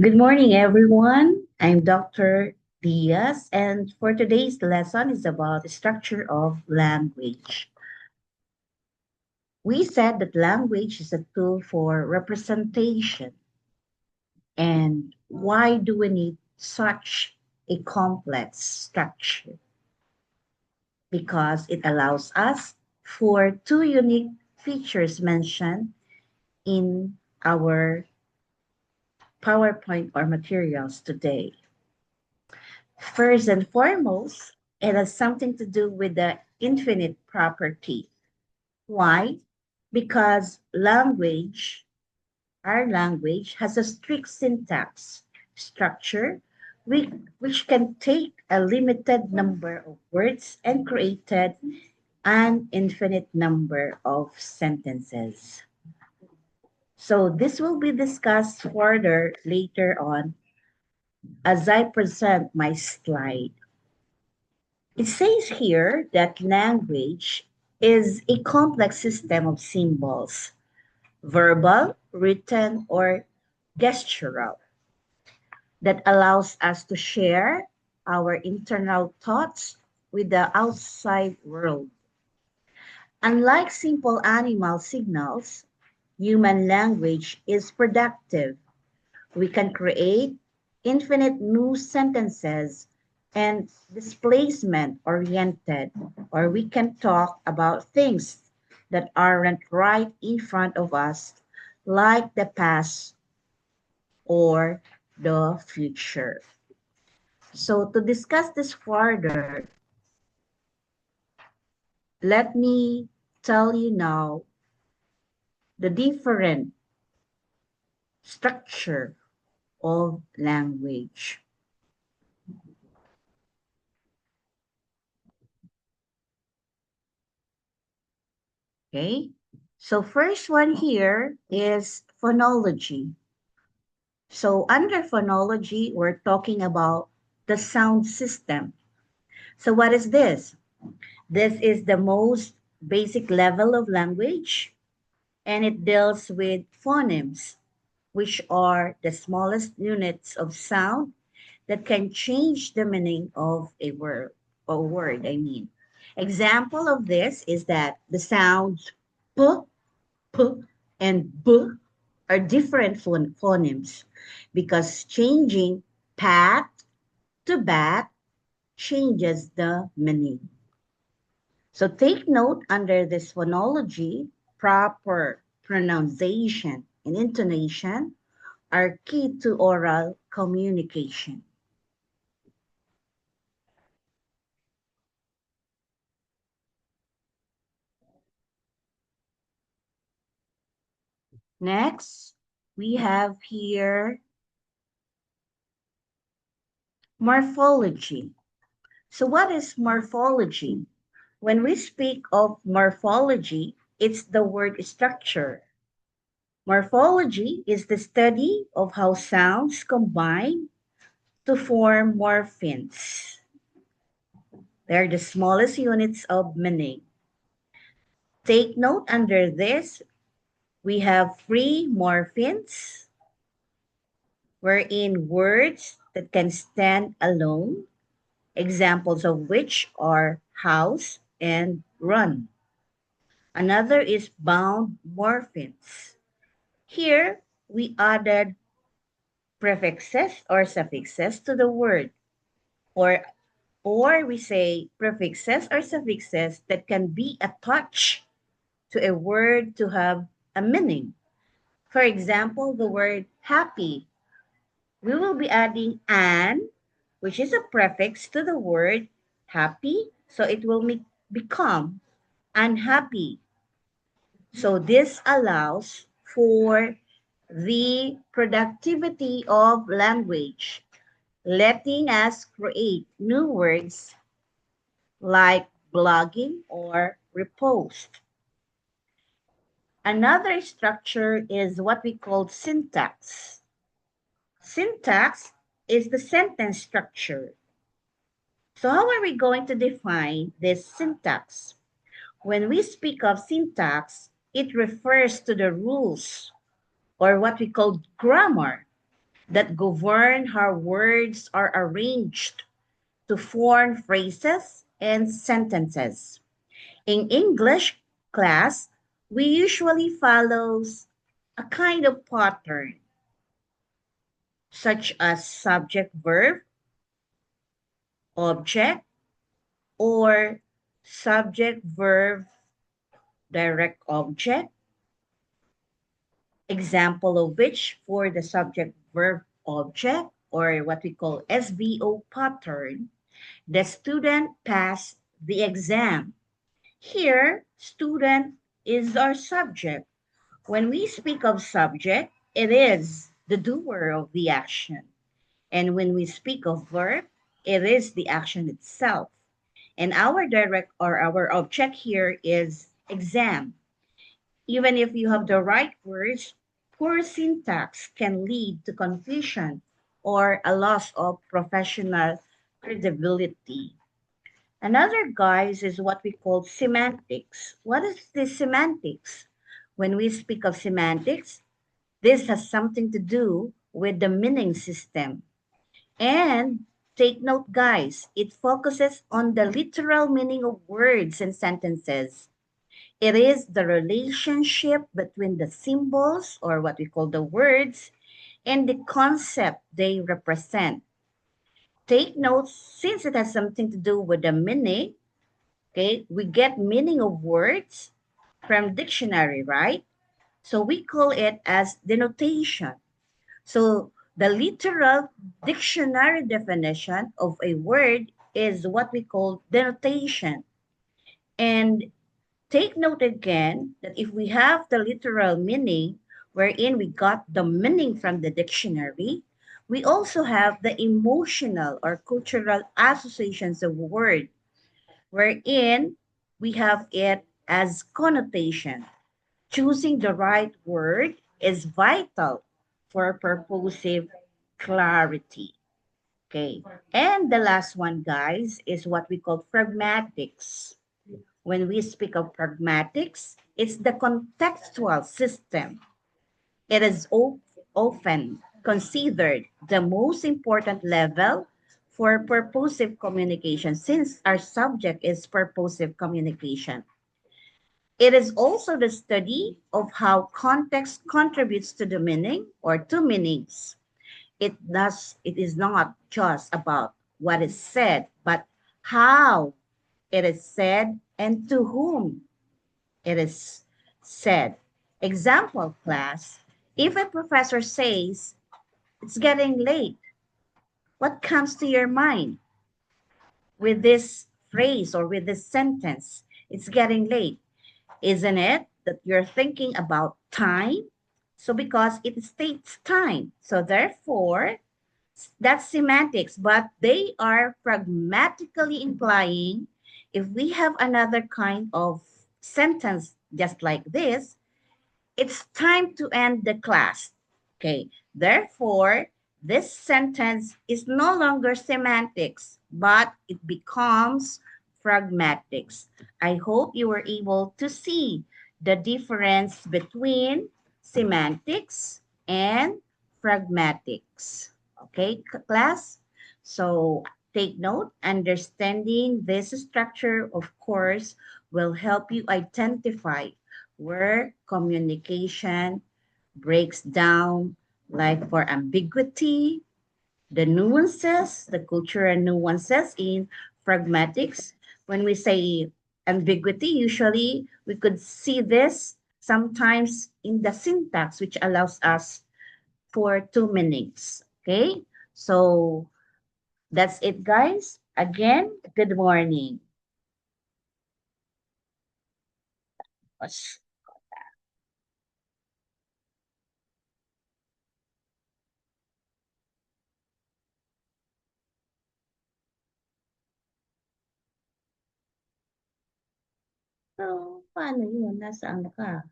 Good morning, everyone. I'm Dr. Diaz, and for today's lesson is about the structure of language. We said that language is a tool for representation, and why do we need such a complex structure? Because it allows us for two unique features mentioned in our PowerPoint or materials today. First and foremost, it has something to do with the infinite property. Why? Because our language has a strict syntax structure which can take a limited number of words and created an infinite number of sentences. So this will be discussed further later on as I present my slide. It says here that language is a complex system of symbols, verbal, written, or gestural, that allows us to share our internal thoughts with the outside world. Unlike simple animal signals, human language is productive. We can create infinite new sentences and displacement oriented, or we can talk about things that aren't right in front of us, like the past or the future. So, to discuss this further, let me tell you now the different structure of language. Okay. So first one here is phonology. So under phonology, we're talking about the sound system. So what is this? This is the most basic level of language, and it deals with phonemes, which are the smallest units of sound that can change the meaning of a word. Example of this is that the sounds p, p, and b are different phonemes because changing pat to bat changes the meaning. So take note under this phonology, proper pronunciation and intonation are key to oral communication. Next, we have here morphology. So what is morphology? When we speak of morphology, it's the word structure. Morphology is the study of how sounds combine to form morphemes. They're the smallest units of meaning. Take note under this, we have free morphemes, wherein words that can stand alone, examples of which are house and run. Another is bound morphemes. Here, we added prefixes or suffixes to the word, or we say prefixes or suffixes that can be attached to a word to have a meaning. For example, the word happy. We will be adding an, which is a prefix to the word happy, so it will become unhappy. So this allows for the productivity of language, letting us create new words like blogging or repost. Another structure is what we call syntax. Syntax is the sentence structure. So how are we going to define this syntax? When we speak of syntax, it refers to the rules or what we call grammar that govern how words are arranged to form phrases and sentences. In English class, we usually follows a kind of pattern such as subject verb, object, or subject verb direct object, example of which for the subject verb object or what we call SVO pattern, the student passed the exam. Here, student is our subject. When we speak of subject, it is the doer of the action. And when we speak of verb, it is the action itself. And our direct or our object here is exam. Even if you have the right words, poor syntax can lead to confusion or a loss of professional credibility. Another, guys, is what we call semantics. What is the semantics? When we speak of semantics, this has something to do with the meaning system. And take note, guys, it focuses on the literal meaning of words and sentences. It is the relationship between the symbols, or what we call the words, and the concept they represent. Take note, since it has something to do with the meaning, okay, we get meaning of words from dictionary, right? So we call it as denotation. So the literal dictionary definition of a word is what we call denotation. And take note again that if we have the literal meaning, wherein we got the meaning from the dictionary, we also have the emotional or cultural associations of word, wherein we have it as connotation. Choosing the right word is vital for purposive clarity. Okay. And the last one, guys, is what we call pragmatics. When we speak of pragmatics, it's the contextual system. It is often considered the most important level for purposive communication since our subject is purposive communication. It is also the study of how context contributes to the meaning or to meanings. It is not just about what is said, but how it is said and to whom it is said. Example, class, if a professor says, it's getting late, what comes to your mind with this phrase or with this sentence? It's getting late. Isn't it that you're thinking about time? So because it states time. So therefore, that's semantics, but they are pragmatically implying if we have another kind of sentence just like this, it's time to end the class. Okay, therefore, this sentence is no longer semantics, but it becomes pragmatics. I hope you were able to see the difference between semantics and pragmatics. Okay, class? So take note, understanding this structure, of course, will help you identify where communication breaks down, like for ambiguity, the nuances, the cultural nuances in pragmatics. When we say ambiguity, usually we could see this sometimes in the syntax, which allows us for two meanings. Okay, so that's it, guys. Again, good morning. So, paano yun? Nasaan ka?